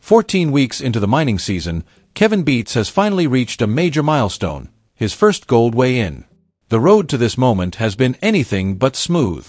14 weeks into the mining season, Kevin Beets has finally reached a major milestone, his first gold weigh-in. The road to this moment has been anything but smooth.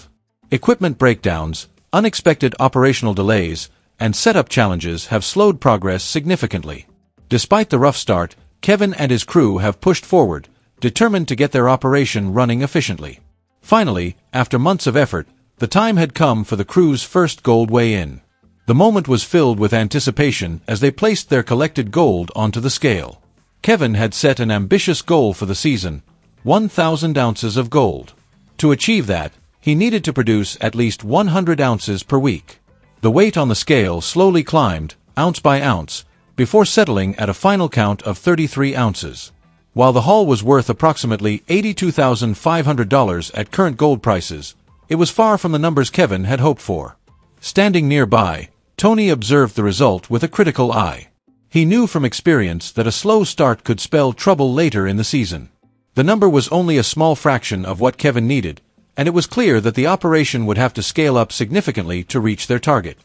Equipment breakdowns, unexpected operational delays, and setup challenges have slowed progress significantly. Despite the rough start, Kevin and his crew have pushed forward, determined to get their operation running efficiently. Finally, after months of effort, the time had come for the crew's first gold weigh-in. The moment was filled with anticipation as they placed their collected gold onto the scale. Kevin had set an ambitious goal for the season: 1,000 ounces of gold. To achieve that, he needed to produce at least 100 ounces per week. The weight on the scale slowly climbed, ounce by ounce, before settling at a final count of 33 ounces. While the haul was worth approximately $82,500 at current gold prices, it was far from the numbers Kevin had hoped for. Standing nearby, Tony observed the result with a critical eye. He knew from experience that a slow start could spell trouble later in the season. The number was only a small fraction of what Kevin needed, and it was clear that the operation would have to scale up significantly to reach their target.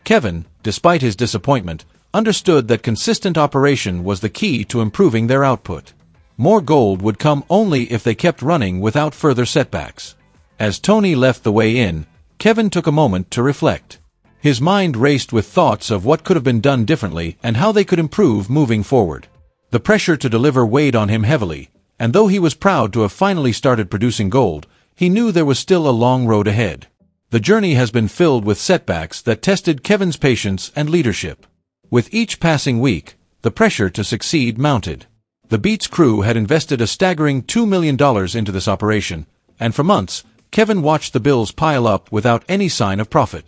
Kevin, despite his disappointment, understood that consistent operation was the key to improving their output. More gold would come only if they kept running without further setbacks. As Tony left the weigh-in, Kevin took a moment to reflect. His mind raced with thoughts of what could have been done differently and how they could improve moving forward. The pressure to deliver weighed on him heavily, and though he was proud to have finally started producing gold, he knew there was still a long road ahead. The journey has been filled with setbacks that tested Kevin's patience and leadership. With each passing week, the pressure to succeed mounted. The Beets crew had invested a staggering $2 million into this operation, and for months, Kevin watched the bills pile up without any sign of profit.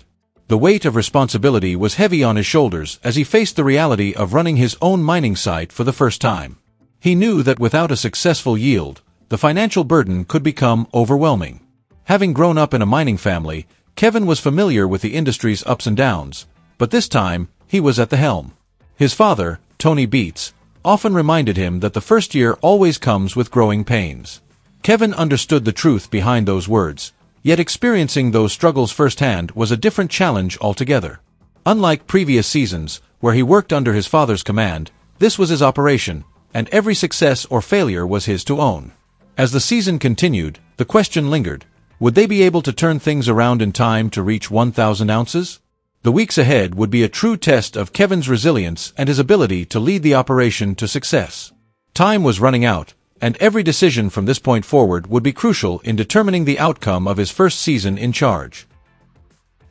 The weight of responsibility was heavy on his shoulders as he faced the reality of running his own mining site for the first time. He knew that without a successful yield, the financial burden could become overwhelming. Having grown up in a mining family, Kevin was familiar with the industry's ups and downs, but this time, he was at the helm. His father, Tony Beets, often reminded him that the first year always comes with growing pains. Kevin understood the truth behind those words, yet experiencing those struggles firsthand was a different challenge altogether. Unlike previous seasons, where he worked under his father's command, this was his operation, and every success or failure was his to own. As the season continued, the question lingered: would they be able to turn things around in time to reach 1,000 ounces? The weeks ahead would be a true test of Kevin's resilience and his ability to lead the operation to success. Time was running out, and every decision from this point forward would be crucial in determining the outcome of his first season in charge.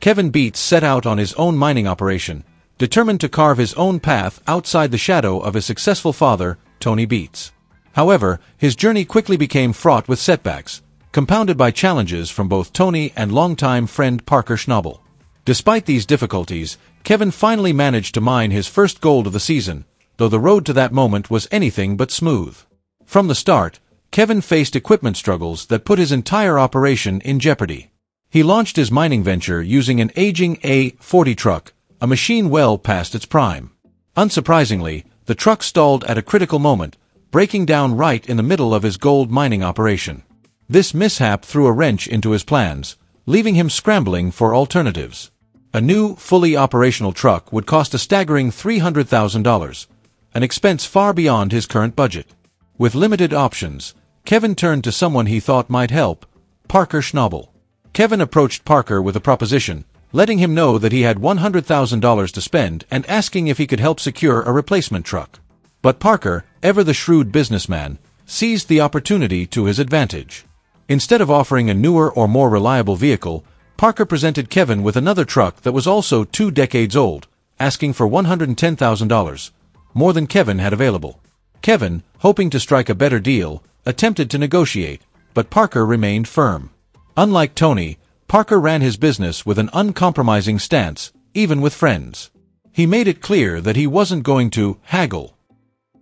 Kevin Beets set out on his own mining operation, determined to carve his own path outside the shadow of his successful father, Tony Beets. However, his journey quickly became fraught with setbacks, compounded by challenges from both Tony and longtime friend Parker Schnabel. Despite these difficulties, Kevin finally managed to mine his first gold of the season, though the road to that moment was anything but smooth. From the start, Kevin faced equipment struggles that put his entire operation in jeopardy. He launched his mining venture using an aging A40 truck, a machine well past its prime. Unsurprisingly, the truck stalled at a critical moment, breaking down right in the middle of his gold mining operation. This mishap threw a wrench into his plans, leaving him scrambling for alternatives. A new, fully operational truck would cost a staggering $300,000, an expense far beyond his current budget. With limited options, Kevin turned to someone he thought might help: Parker Schnabel. Kevin approached Parker with a proposition, letting him know that he had $100,000 to spend and asking if he could help secure a replacement truck. But Parker, ever the shrewd businessman, seized the opportunity to his advantage. Instead of offering a newer or more reliable vehicle, Parker presented Kevin with another truck that was also 2 decades old, asking for $110,000, more than Kevin had available. Kevin, hoping to strike a better deal, attempted to negotiate, but Parker remained firm. Unlike Tony, Parker ran his business with an uncompromising stance, even with friends. He made it clear that he wasn't going to haggle.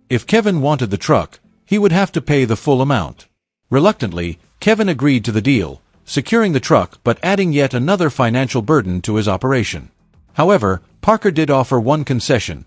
If Kevin wanted the truck, he would have to pay the full amount. Reluctantly, Kevin agreed to the deal, securing the truck but adding yet another financial burden to his operation. However, Parker did offer one concession.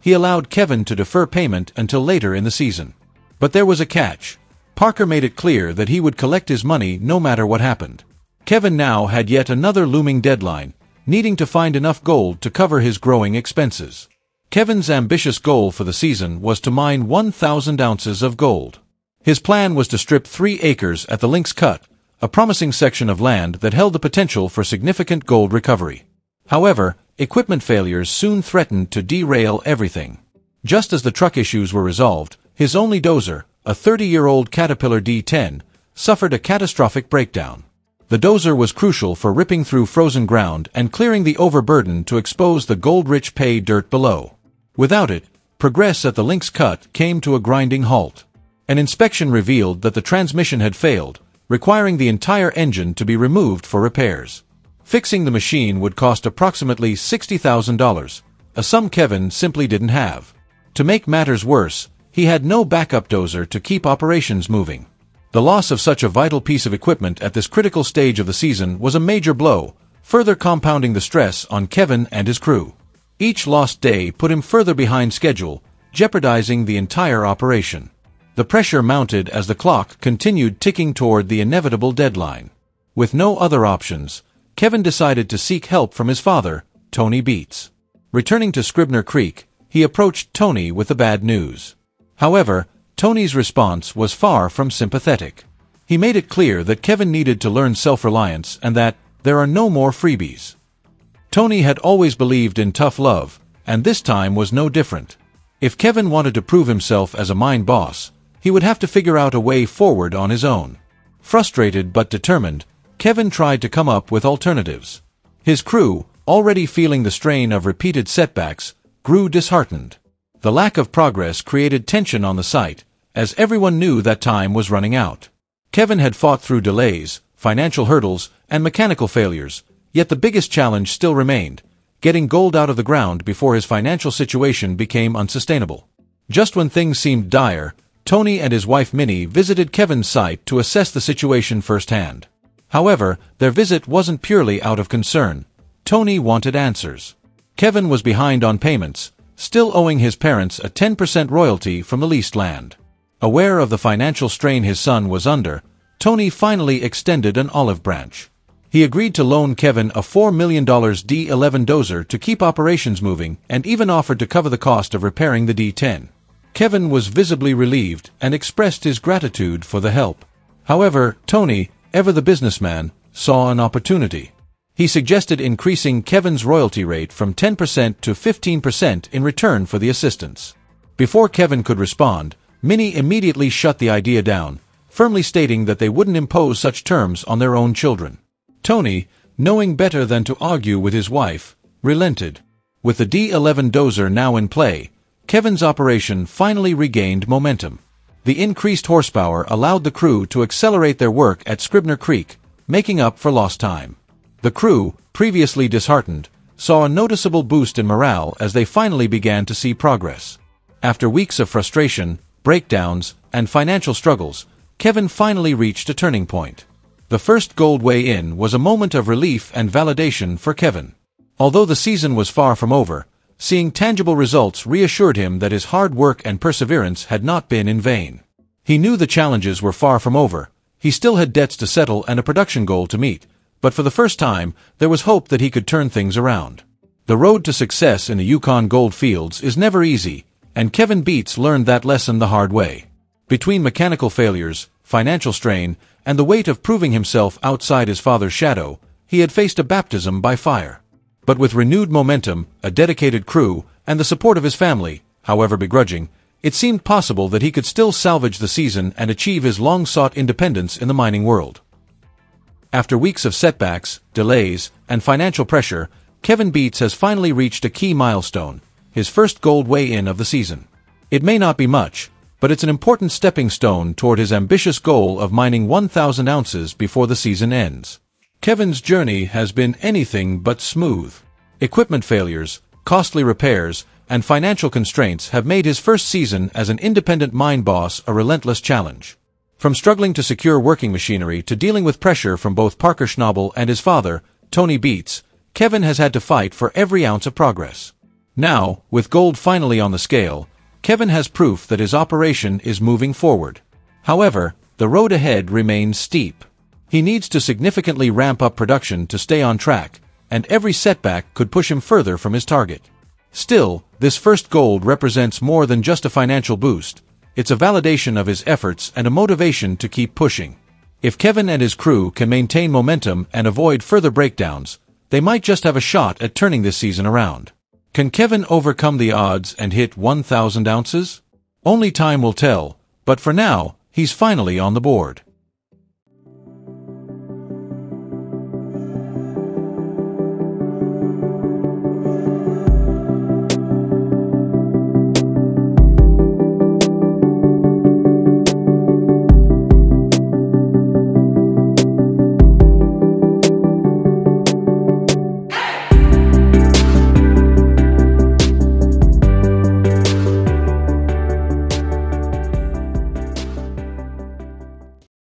He allowed Kevin to defer payment until later in the season. But there was a catch. Parker made it clear that he would collect his money no matter what happened. Kevin now had yet another looming deadline, needing to find enough gold to cover his growing expenses. Kevin's ambitious goal for the season was to mine 1,000 ounces of gold. His plan was to strip 3 acres at the Lynx Cut, a promising section of land that held the potential for significant gold recovery. However, equipment failures soon threatened to derail everything. Just as the truck issues were resolved, his only dozer, a 30-year-old Caterpillar D10, suffered a catastrophic breakdown. The dozer was crucial for ripping through frozen ground and clearing the overburden to expose the gold-rich pay dirt below. Without it, progress at the Lynx Cut came to a grinding halt. An inspection revealed that the transmission had failed, requiring the entire engine to be removed for repairs. Fixing the machine would cost approximately $60,000, a sum Kevin simply didn't have. To make matters worse, he had no backup dozer to keep operations moving. The loss of such a vital piece of equipment at this critical stage of the season was a major blow, further compounding the stress on Kevin and his crew. Each lost day put him further behind schedule, jeopardizing the entire operation. The pressure mounted as the clock continued ticking toward the inevitable deadline. With no other options, Kevin decided to seek help from his father, Tony Beets. Returning to Scribner Creek, he approached Tony with the bad news. However, Tony's response was far from sympathetic. He made it clear that Kevin needed to learn self-reliance and that there are no more freebies. Tony had always believed in tough love, and this time was no different. If Kevin wanted to prove himself as a mine boss, he would have to figure out a way forward on his own. Frustrated but determined, Kevin tried to come up with alternatives. His crew, already feeling the strain of repeated setbacks, grew disheartened. The lack of progress created tension on the site, as everyone knew that time was running out. Kevin had fought through delays, financial hurdles, and mechanical failures, yet the biggest challenge still remained: getting gold out of the ground before his financial situation became unsustainable. Just when things seemed dire, Tony and his wife Minnie visited Kevin's site to assess the situation firsthand. However, their visit wasn't purely out of concern. Tony wanted answers. Kevin was behind on payments, still owing his parents a 10% royalty from the leased land. Aware of the financial strain his son was under, Tony finally extended an olive branch. He agreed to loan Kevin a $4 million D11 dozer to keep operations moving and even offered to cover the cost of repairing the D10. Kevin was visibly relieved and expressed his gratitude for the help. However, Tony, ever the businessman, saw an opportunity. He suggested increasing Kevin's royalty rate from 10% to 15% in return for the assistance. Before Kevin could respond, Minnie immediately shut the idea down, firmly stating that they wouldn't impose such terms on their own children. Tony, knowing better than to argue with his wife, relented. With the D11 dozer now in play, Kevin's operation finally regained momentum. The increased horsepower allowed the crew to accelerate their work at Scribner Creek, making up for lost time. The crew, previously disheartened, saw a noticeable boost in morale as they finally began to see progress. After weeks of frustration, breakdowns, and financial struggles, Kevin finally reached a turning point. The first gold weigh-in was a moment of relief and validation for Kevin. Although the season was far from over, seeing tangible results reassured him that his hard work and perseverance had not been in vain. He knew the challenges were far from over. He still had debts to settle and a production goal to meet, but for the first time, there was hope that he could turn things around. The road to success in the Yukon gold fields is never easy, and Kevin Beets learned that lesson the hard way. Between mechanical failures, financial strain, and the weight of proving himself outside his father's shadow, he had faced a baptism by fire. But with renewed momentum, a dedicated crew, and the support of his family, however begrudging, it seemed possible that he could still salvage the season and achieve his long-sought independence in the mining world. After weeks of setbacks, delays, and financial pressure, Kevin Beets has finally reached a key milestone: his first gold weigh-in of the season. It may not be much, but it's an important stepping stone toward his ambitious goal of mining 1,000 ounces before the season ends. Kevin's journey has been anything but smooth. Equipment failures, costly repairs, and financial constraints have made his first season as an independent mine boss a relentless challenge. From struggling to secure working machinery to dealing with pressure from both Parker Schnabel and his father, Tony Beets, Kevin has had to fight for every ounce of progress. Now, with gold finally on the scale, Kevin has proof that his operation is moving forward. However, the road ahead remains steep. He needs to significantly ramp up production to stay on track, and every setback could push him further from his target. Still, This first gold represents more than just a financial boost. It's a validation of his efforts and a motivation to keep pushing. If Kevin and his crew can maintain momentum and avoid further breakdowns, they might just have a shot at turning this season around. Can Kevin overcome the odds and hit 1,000 ounces? Only time will tell, but for now, he's finally on the board.